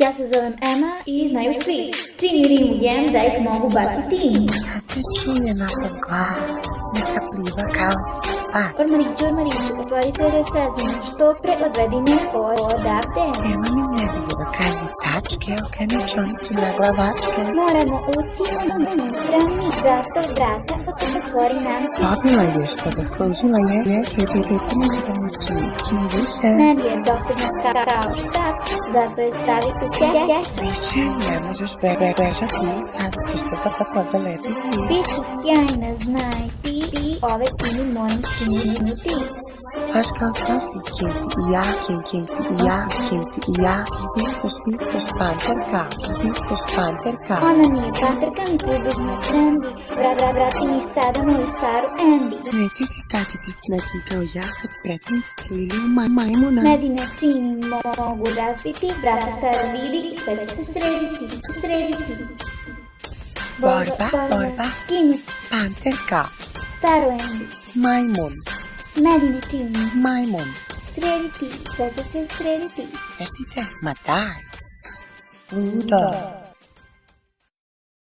Ja se zovem Ema i znaju svi. Čim rimu jem da ih mogu baciti tim. Kad se čuje nasav glas, neka pliva kao pas. Ormariću, otvori se da saznam, što pre odvedi me odavde. Ema mi nervira krajnje tačke, okreni čonicu na glavačke. Moramo ući unutra mi, zato vrata otvori nam ti. Dobila je što zaslužila je, kerete ne ljubavno čini s kim više. Meni je dosadno kao štap, zato je stavi u keč. Više ne možeš bežati, sada ćeš se za podzalepiti. Biću sjajna, znaj ti, ove tini moram skinuti. Baš kao Sofi, Katie i ja, Katie i ja, Katie i ja. Ti bićeš panterka, ti bićeš panterka. Ona nije panterka, mi približno trendi. Vrati mi sada moju staru Andy. Neće se kačiti s nekim kao ja, kad pretvorim se strelili u majmuna. Medine čini mogu razbiti, brata stara vidi i sve će se srediti. Borba, Skinu panterka, staru Andy. majmun, Medine čini majmun. srediti, sve će se srediti. Veštica, ma daj. Ludo.